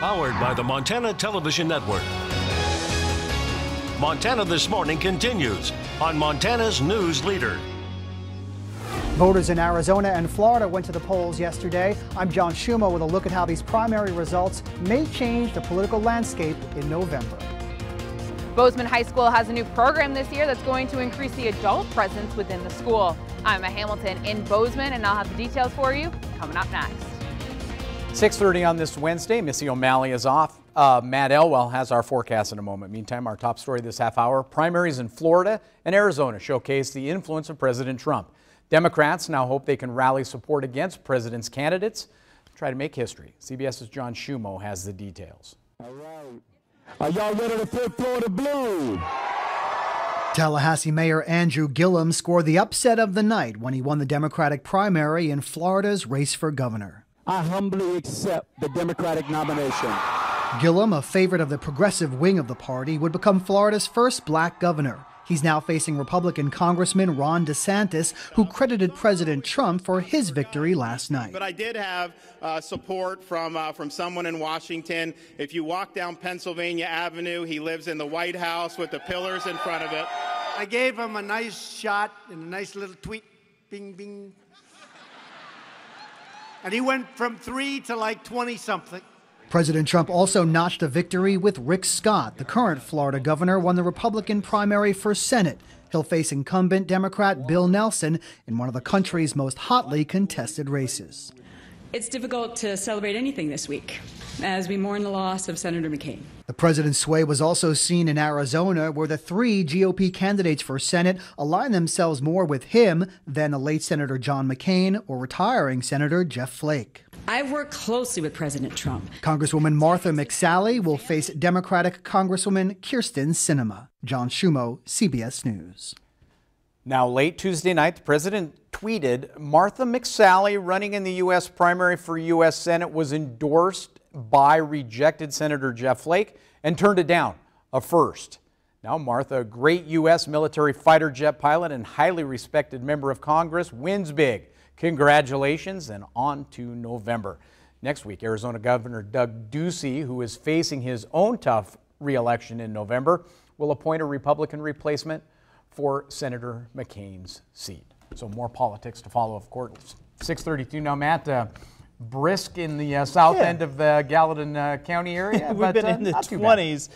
Powered by the Montana Television Network. Montana This Morning continues on Montana's News Leader. Voters in Arizona and Florida went to the polls yesterday. I'm John Schumo with a look at how these primary results may change the political landscape in November. Bozeman High School has a new program this year that's going to increase the adult presence within the school. I'm Emma Hamilton in Bozeman, and I'll have the details for you coming up next. 6:30 on this Wednesday. Missy O'Malley is off. Matt Elwell has our forecast in a moment. Meantime, our top story this half hour, primaries in Florida and Arizona showcase the influence of President Trump. Democrats now hope they can rally support against president's candidates, try to make history. CBS's John Schumo has the details. All right. Are y'all ready to put Florida blue? Tallahassee Mayor Andrew Gillum scored the upset of the night when he won the Democratic primary in Florida's race for governor. I humbly accept the Democratic nomination. Gillum, a favorite of the progressive wing of the party, would become Florida's first black governor. He's now facing Republican Congressman Ron DeSantis, who credited President Trump for his victory last night. But I did have support from someone in Washington. If you walk down Pennsylvania Avenue, he lives in the White House with the pillars in front of it. I gave him a nice shot and a nice little tweet, bing, bing. And he went from 3 to like 20-something. President Trump also notched a victory with Rick Scott. The current Florida governor won the Republican primary for Senate. He'll face incumbent Democrat Bill Nelson in one of the country's most hotly contested races. It's difficult to celebrate anything this week as we mourn the loss of Senator McCain. The president's sway was also seen in Arizona, where the 3 GOP candidates for Senate align themselves more with him than the late Senator John McCain or retiring Senator Jeff Flake. I've worked closely with President Trump. Congresswoman Martha McSally will face Democratic Congresswoman Kyrsten Sinema. John Schumo, CBS News. Now, late Tuesday night, the president tweeted, Martha McSally running in the U.S. primary for U.S. Senate was endorsed by rejected Senator Jeff Flake and turned it down, a first. Now Martha, a great U.S. military fighter jet pilot and highly respected member of Congress, wins big. Congratulations, and on to November. Next week, Arizona Governor Doug Ducey, who is facing his own tough re-election in November, will appoint a Republican replacement for Senator McCain's seat. So more politics to follow, of course. 6:32 now, Matt. Brisk in the south end of the Gallatin County area. We've been in the 20s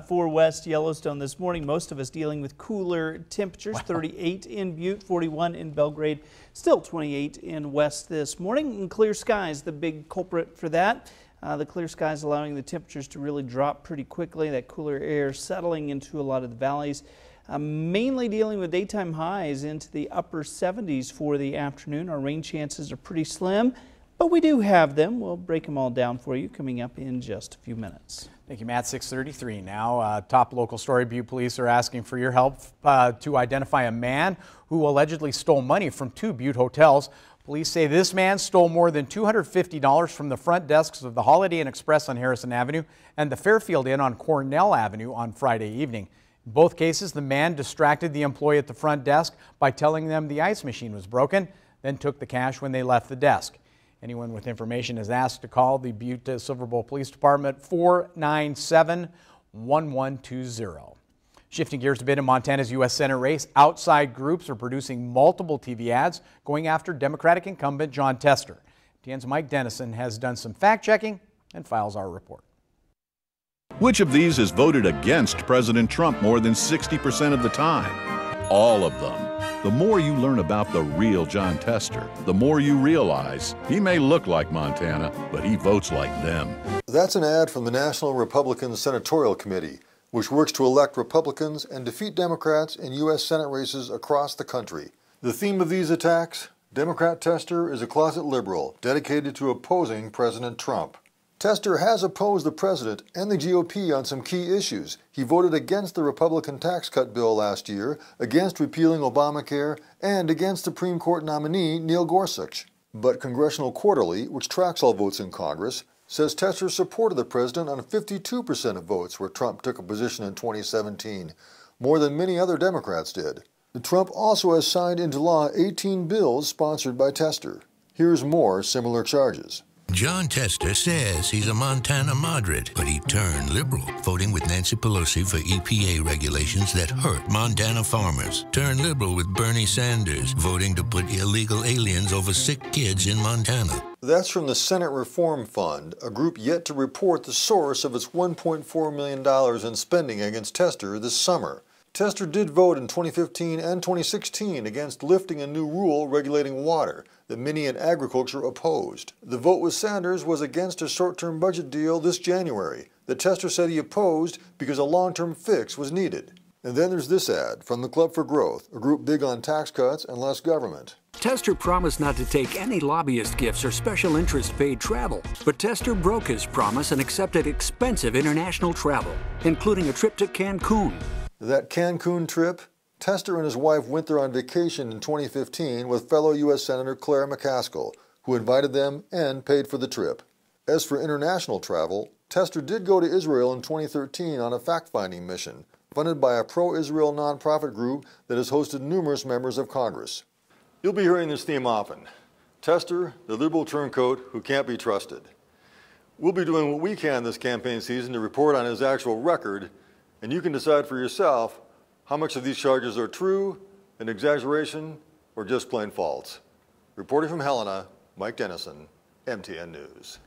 for West Yellowstone this morning. Most of us dealing with cooler temperatures. Wow. 38 in Butte, 41 in Belgrade, still 28 in West this morning. And clear skies, the big culprit for that. The clear skies allowing the temperatures to really drop pretty quickly. That cooler air settling into a lot of the valleys. Mainly dealing with daytime highs into the upper 70s for the afternoon. Our rain chances are pretty slim, but we do have them. We'll break them all down for you coming up in just a few minutes. Thank you, Matt. 6:33 now. Top local story. Butte police are asking for your help to identify a man who allegedly stole money from 2 Butte hotels. Police say this man stole more than $250 from the front desks of the Holiday Inn Express on Harrison Avenue and the Fairfield Inn on Cornell Avenue on Friday evening. In both cases, the man distracted the employee at the front desk by telling them the ice machine was broken, then took the cash when they left the desk. Anyone with information is asked to call the Butte Silver Bowl Police Department 497-1120. Shifting gears a bit in Montana's U.S. Senate race, outside groups are producing multiple TV ads going after Democratic incumbent Jon Tester. TN's Mike Dennison has done some fact-checking and files our report. Which of these has voted against President Trump more than 60% of the time? All of them. The more you learn about the real Jon Tester, the more you realize he may look like Montana, but he votes like them. That's an ad from the National Republican Senatorial Committee, which works to elect Republicans and defeat Democrats in U.S. Senate races across the country. The theme of these attacks? Democrat Tester is a closet liberal dedicated to opposing President Trump. Tester has opposed the president and the GOP on some key issues. He voted against the Republican tax cut bill last year, against repealing Obamacare, and against Supreme Court nominee Neil Gorsuch. But Congressional Quarterly, which tracks all votes in Congress, says Tester supported the president on 52% of votes where Trump took a position in 2017, more than many other Democrats did. Trump also has signed into law 18 bills sponsored by Tester. Here's more similar charges. Jon Tester says he's a Montana moderate, but he turned liberal, voting with Nancy Pelosi for EPA regulations that hurt Montana farmers. Turned liberal with Bernie Sanders, voting to put illegal aliens over sick kids in Montana. That's from the Senate Reform Fund, a group yet to report the source of its $1.4 million in spending against Tester this summer. Tester did vote in 2015 and 2016 against lifting a new rule regulating water that many in agriculture opposed. The vote with Sanders was against a short-term budget deal this January that Tester said he opposed because a long-term fix was needed. And then there's this ad from the Club for Growth, a group big on tax cuts and less government. Tester promised not to take any lobbyist gifts or special interest paid travel, but Tester broke his promise and accepted expensive international travel, including a trip to Cancun. That Cancun trip, Tester and his wife went there on vacation in 2015 with fellow U.S. Senator Claire McCaskill, who invited them and paid for the trip. As for international travel, Tester did go to Israel in 2013 on a fact-finding mission, funded by a pro-Israel nonprofit group that has hosted numerous members of Congress. You'll be hearing this theme often. Tester, the liberal turncoat who can't be trusted. We'll be doing what we can this campaign season to report on his actual record, and you can decide for yourself how much of these charges are true, an exaggeration, or just plain false. Reporting from Helena, Mike Dennison, MTN News.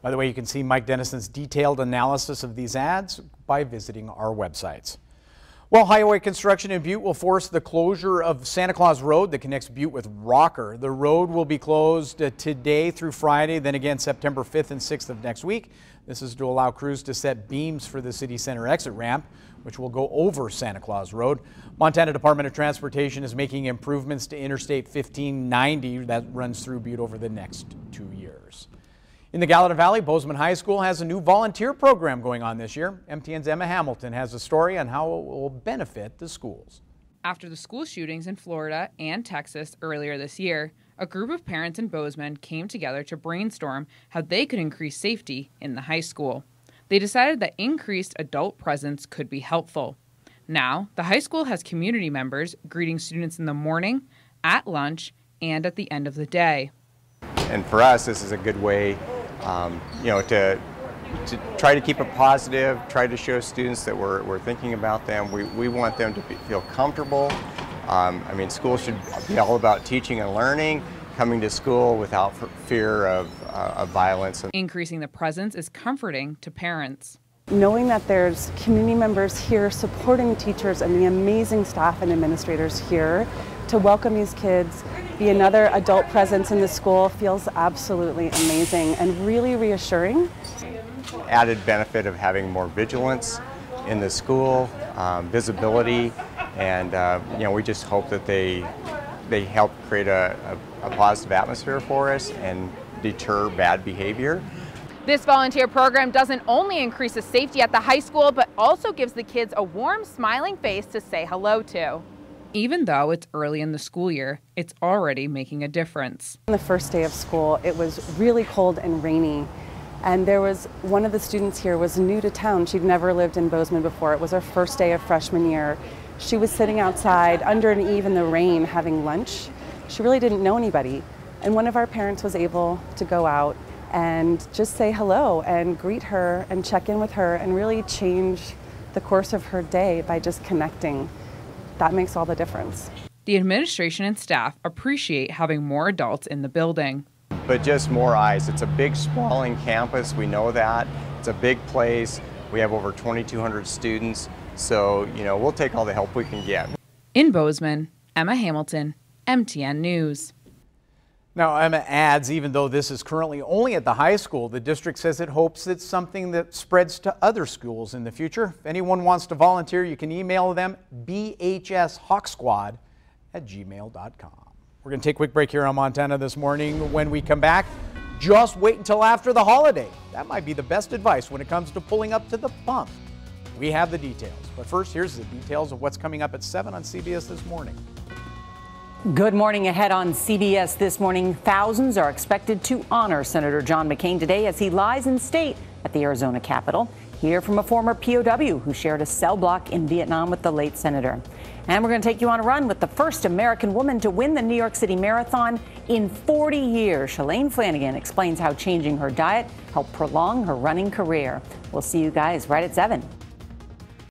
By the way, you can see Mike Dennison's detailed analysis of these ads by visiting our websites. Well, highway construction in Butte will force the closure of Santa Claus Road that connects Butte with Rocker. The road will be closed today through Friday, then again September 5th and 6th of next week. This is to allow crews to set beams for the city center exit ramp, which will go over Santa Claus Road. Montana Department of Transportation is making improvements to Interstate 1590 that runs through Butte over the next 2 years. In the Gallatin Valley, Bozeman High School has a new volunteer program going on this year. MTN's Emma Hamilton has a story on how it will benefit the schools. After the school shootings in Florida and Texas earlier this year, a group of parents in Bozeman came together to brainstorm how they could increase safety in the high school. They decided that increased adult presence could be helpful. Now, the high school has community members greeting students in the morning, at lunch, and at the end of the day. And for us, this is a good way to try to keep it positive, try to show students that we're thinking about them. We want them to feel comfortable. I mean, school should be all about teaching and learning, coming to school without fear of violence. Increasing the presence is comforting to parents. Knowing that there's community members here supporting teachers and the amazing staff and administrators here to welcome these kids, be another adult presence in the school feels absolutely amazing and really reassuring. Added benefit of having more vigilance in the school, visibility, and we just hope that they help create a positive atmosphere for us and deter bad behavior. This volunteer program doesn't only increase the safety at the high school, but also gives the kids a warm, smiling face to say hello to. Even though it's early in the school year, it's already making a difference. On the first day of school, it was really cold and rainy. And there was one of the students here was new to town. She'd never lived in Bozeman before. It was her first day of freshman year. She was sitting outside under an eave in the rain having lunch. She really didn't know anybody. And one of our parents was able to go out and just say hello and greet her and check in with her and really change the course of her day by just connecting. That makes all the difference. The administration and staff appreciate having more adults in the building. But just more eyes. It's a big, sprawling campus. We know that. It's a big place. We have over 2,200 students. So, we'll take all the help we can get. In Bozeman, Emma Hamilton, MTN News. Now, Emma adds, even though this is currently only at the high school, the district says it hopes it's something that spreads to other schools in the future. If anyone wants to volunteer, you can email them bhshawksquad@gmail.com. We're going to take a quick break here on Montana This Morning. When we come back, just wait until after the holiday. That might be the best advice when it comes to pulling up to the pump. We have the details. But first, here's the details of what's coming up at 7 on CBS This Morning. Good morning. Ahead on CBS This Morning, thousands are expected to honor Senator John McCain today as he lies in state at the Arizona Capitol. Hear from a former POW who shared a cell block in Vietnam with the late senator. And we're going to take you on a run with the first American woman to win the New York City Marathon in 40 years. Shalane Flanagan explains how changing her diet helped prolong her running career. We'll see you guys right at 7.